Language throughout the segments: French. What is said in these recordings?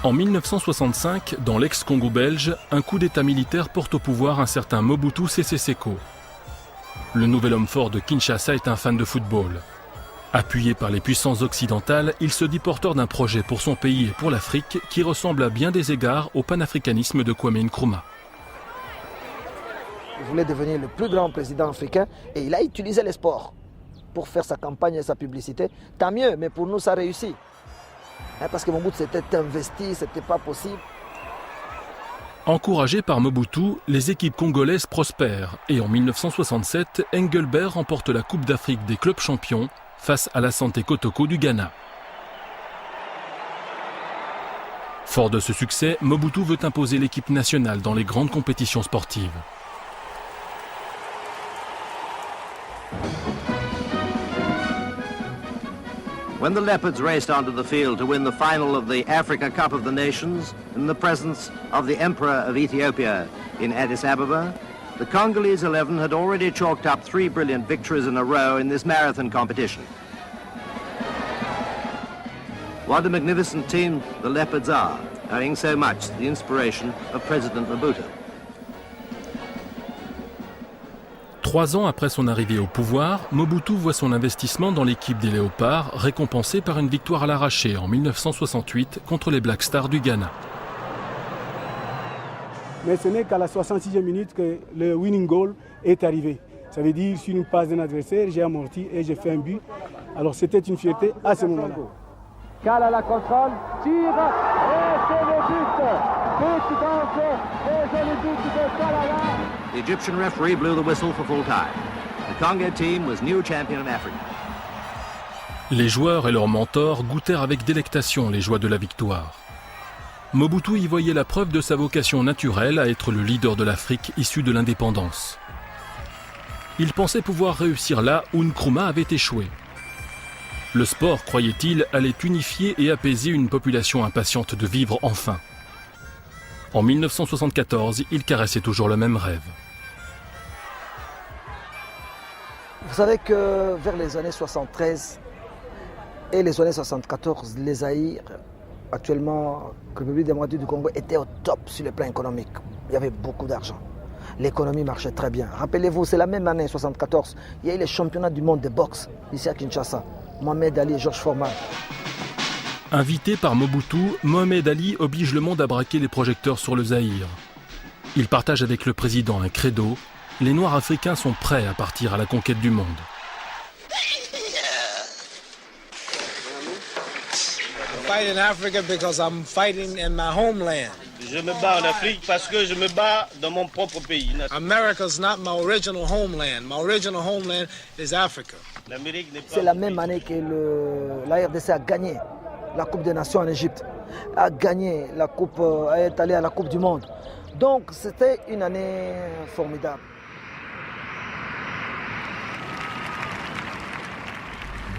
En 1965, dans l'ex-Congo belge, un coup d'état militaire porte au pouvoir un certain Mobutu Sese Seko. Le nouvel homme fort de Kinshasa est un fan de football. Appuyé par les puissances occidentales, il se dit porteur d'un projet pour son pays et pour l'Afrique qui ressemble à bien des égards au panafricanisme de Kwame Nkrumah. Il voulait devenir le plus grand président africain et il a utilisé les sports pour faire sa campagne et sa publicité. Tant mieux, mais pour nous, ça réussit. Parce que Mobutu s'était investi, c'était pas possible. Encouragés par Mobutu, les équipes congolaises prospèrent et en 1967, Engelbert remporte la Coupe d'Afrique des clubs champions face à la Santé Kotoko du Ghana. Fort de ce succès, Mobutu veut imposer l'équipe nationale dans les grandes compétitions sportives. When the Leopards raced onto the field to win the final of the Africa Cup of the Nations in the presence of the Emperor of Ethiopia in Addis Ababa, the Congolese 11 had already chalked up 3 brilliant victories in a row in this marathon competition. What a magnificent team the Leopards are, owing so much to the inspiration of President Mobutu. 3 ans après son arrivée au pouvoir, Mobutu voit son investissement dans l'équipe des Léopards récompensé par une victoire à l'arraché en 1968 contre les Black Stars du Ghana. Mais ce n'est qu'à la 66e minute que le winning goal est arrivé. Ça veut dire sur une passe d'un adversaire, j'ai amorti et j'ai fait un but. Alors c'était une fierté à ce moment-là. Kala la contrôle, tire et c'est le but. But donc, et le but de Kalala. The Egyptian referee blew the whistle for full time. The Congo team was new champion of Africa. Les joueurs et leurs mentors goûtèrent avec délectation les joies de la victoire. Mobutu y voyait la preuve de sa vocation naturelle à être le leader de l'Afrique issue de l'indépendance. Il pensait pouvoir réussir là où Nkrumah avait échoué. Le sport, croyait-il, allait unifier et apaiser une population impatiente de vivre enfin. En 1974, il caressait toujours le même rêve. Vous savez que vers les années 73 et les années 74, les Zaïre, actuellement, la République démocratique du Congo, était au top sur le plan économique. Il y avait beaucoup d'argent. L'économie marchait très bien. Rappelez-vous, c'est la même année 74. Il y a eu les championnats du monde de boxe ici à Kinshasa. Mohamed Ali et Georges Foreman. Invité par Mobutu, Mohamed Ali oblige le monde à braquer les projecteurs sur le Zaïre. Il partage avec le président un credo. Les Noirs africains sont prêts à partir à la conquête du monde. Fighting Africa because I'm fighting in my homeland. Je me bats en Afrique parce que je me bats dans mon propre pays. America's not my original homeland. My original homeland is Africa. C'est la même année que la RDC a gagné la Coupe des Nations en Égypte, a gagné la Coupe, est allé à la Coupe du Monde. Donc c'était une année formidable.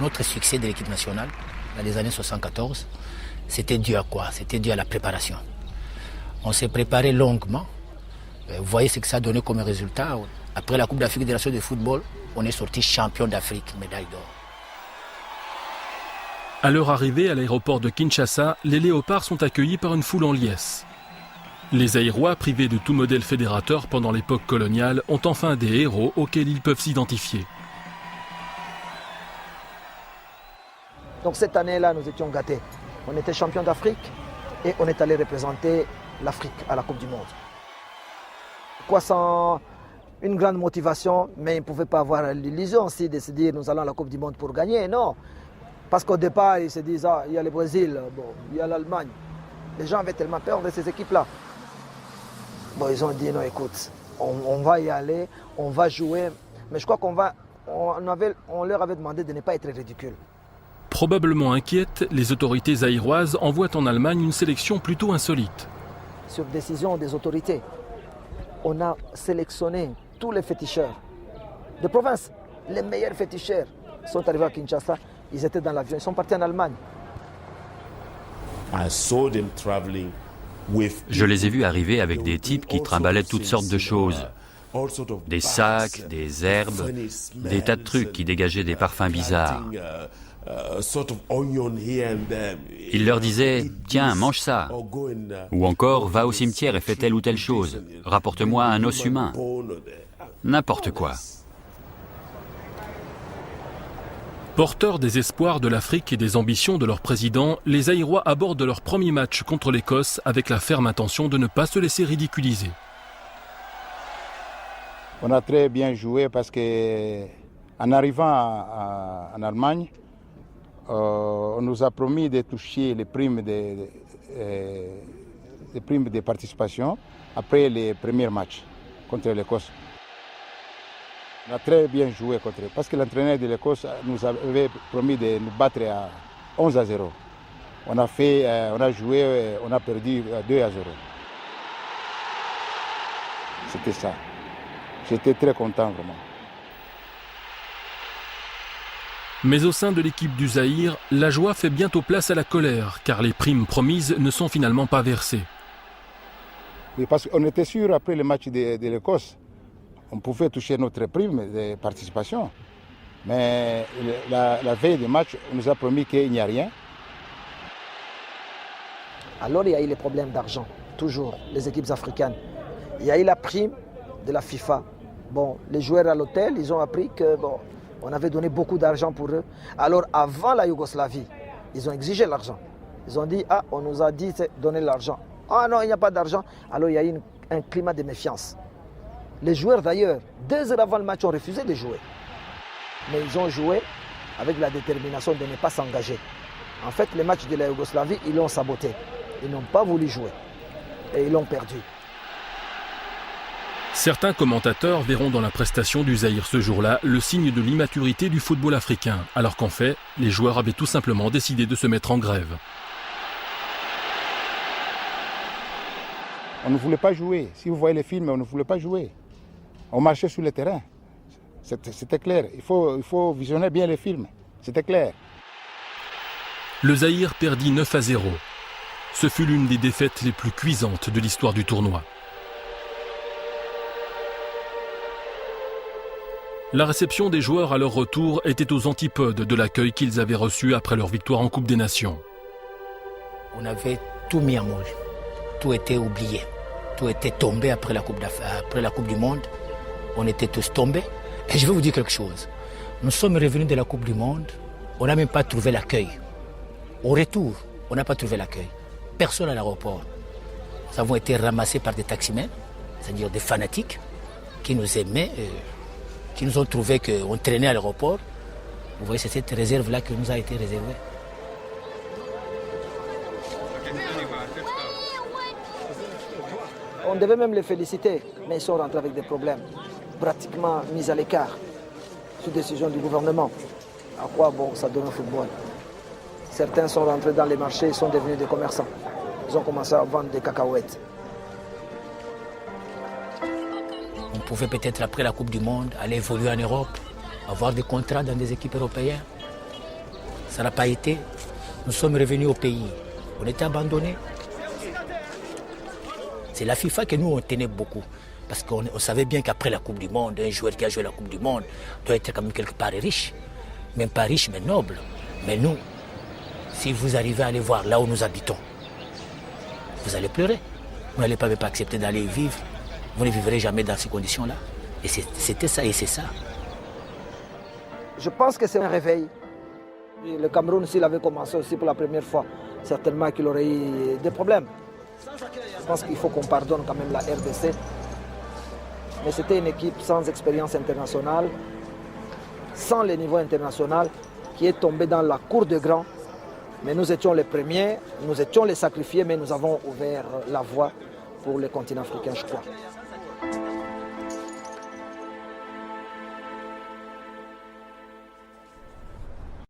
Notre succès de l'équipe nationale dans les années 74, c'était dû à quoi? C'était dû à la préparation. On s'est préparé longuement. Vous voyez ce que ça a donné comme résultat. Après la Coupe d'Afrique des Nations de football, on est sorti champion d'Afrique, médaille d'or. À leur arrivée à l'aéroport de Kinshasa, les Léopards sont accueillis par une foule en liesse. Les Zaïrois, privés de tout modèle fédérateur pendant l'époque coloniale, ont enfin des héros auxquels ils peuvent s'identifier. Donc cette année-là, nous étions gâtés. On était champion d'Afrique et on est allé représenter l'Afrique à la Coupe du Monde. Quoi sans une grande motivation, mais ils ne pouvaient pas avoir l'illusion aussi de se dire nous allons à la Coupe du Monde pour gagner, non. Parce qu'au départ, ils se disent ah, il y a le Brésil, bon, il y a l'Allemagne. Les gens avaient tellement peur de ces équipes-là. Bon, ils ont dit non, écoute, on va y aller, on va jouer, mais je crois on leur avait demandé de ne pas être ridicule. Probablement inquiètes, les autorités zaïroises envoient en Allemagne une sélection plutôt insolite. Sur décision des autorités, on a sélectionné tous les féticheurs de province. Les meilleurs féticheurs sont arrivés à Kinshasa, ils étaient dans l'avion, ils sont partis en Allemagne. Je les ai vus arriver avec des types qui trimballaient toutes sortes de choses. Des sacs, des herbes, des tas de trucs qui dégageaient des parfums bizarres. Il leur disait « Tiens, mange ça !» ou encore « Va au cimetière et fais telle ou telle chose, rapporte-moi un os humain !» N'importe quoi. Porteurs des espoirs de l'Afrique et des ambitions de leur président, les Zaïrois abordent leur premier match contre l'Écosse avec la ferme intention de ne pas se laisser ridiculiser. On a très bien joué parce qu'en arrivant en Allemagne, on nous a promis de toucher les primes de participation après les premiers matchs contre l'Écosse. On a très bien joué contre eux parce que l'entraîneur de l'Écosse nous avait promis de nous battre à 11-0. On a joué, on a perdu 2-0. C'était ça. J'étais très content vraiment. Mais au sein de l'équipe du Zaïre, la joie fait bientôt place à la colère, car les primes promises ne sont finalement pas versées. Oui, parce qu'on était sûr après le match de l'Écosse, on pouvait toucher notre prime de participation. Mais la veille du match, on nous a promis qu'il n'y a rien. Alors il y a eu les problèmes d'argent, toujours, les équipes africaines. Il y a eu la prime de la FIFA. Bon, les joueurs à l'hôtel, ils ont appris que on avait donné beaucoup d'argent pour eux. Alors avant la Yougoslavie, ils ont exigé l'argent. Ils ont dit, on nous a dit de donner l'argent. Ah non, il n'y a pas d'argent. Alors il y a eu un climat de méfiance. Les joueurs d'ailleurs, 2 heures avant le match, ont refusé de jouer. Mais ils ont joué avec la détermination de ne pas s'engager. En fait, les matchs de la Yougoslavie, ils l'ont saboté. Ils n'ont pas voulu jouer. Et ils l'ont perdu. Certains commentateurs verront dans la prestation du Zaïre ce jour-là le signe de l'immaturité du football africain, alors qu'en fait, les joueurs avaient tout simplement décidé de se mettre en grève. On ne voulait pas jouer. Si vous voyez les films, on ne voulait pas jouer. On marchait sur le terrain. C'était clair. Il faut visionner bien les films. C'était clair. Le Zaïre perdit 9-0. Ce fut l'une des défaites les plus cuisantes de l'histoire du tournoi. La réception des joueurs à leur retour était aux antipodes de l'accueil qu'ils avaient reçu après leur victoire en Coupe des Nations. On avait tout mis en moule. Tout était oublié. Tout était tombé après la Coupe du Monde. On était tous tombés. Et je vais vous dire quelque chose. Nous sommes revenus de la Coupe du Monde. On n'a même pas trouvé l'accueil. Au retour, on n'a pas trouvé l'accueil. Personne à l'aéroport. Nous avons été ramassés par des taximens, c'est-à-dire des fanatiques qui nous aimaient, qui nous ont trouvé qu'on traînait à l'aéroport. Vous voyez, c'est cette réserve-là qui nous a été réservée. On devait même les féliciter, mais ils sont rentrés avec des problèmes, pratiquement mis à l'écart, sous décision du gouvernement. À quoi bon, ça donne au football? Certains sont rentrés dans les marchés, ils sont devenus des commerçants. Ils ont commencé à vendre des cacahuètes. On pouvait peut-être, après la Coupe du Monde, aller évoluer en Europe, avoir des contrats dans des équipes européennes. Ça n'a pas été. Nous sommes revenus au pays. On était abandonnés. C'est la FIFA que nous, on tenait beaucoup. Parce qu'on savait bien qu'après la Coupe du Monde, un joueur qui a joué la Coupe du Monde doit être quand même quelque part riche. Même pas riche, mais noble. Mais nous, si vous arrivez à aller voir là où nous habitons, vous allez pleurer. Vous n'allez pas accepter d'aller vivre. Vous ne vivrez jamais dans ces conditions-là. Et c'était ça, et c'est ça. Je pense que c'est un réveil. Le Cameroun, s'il avait commencé aussi pour la première fois, certainement qu'il aurait eu des problèmes. Je pense qu'il faut qu'on pardonne quand même la RDC. Mais c'était une équipe sans expérience internationale, sans le niveau international, qui est tombée dans la cour de grands. Mais nous étions les premiers, nous étions les sacrifiés, mais nous avons ouvert la voie pour le continent africain, je crois.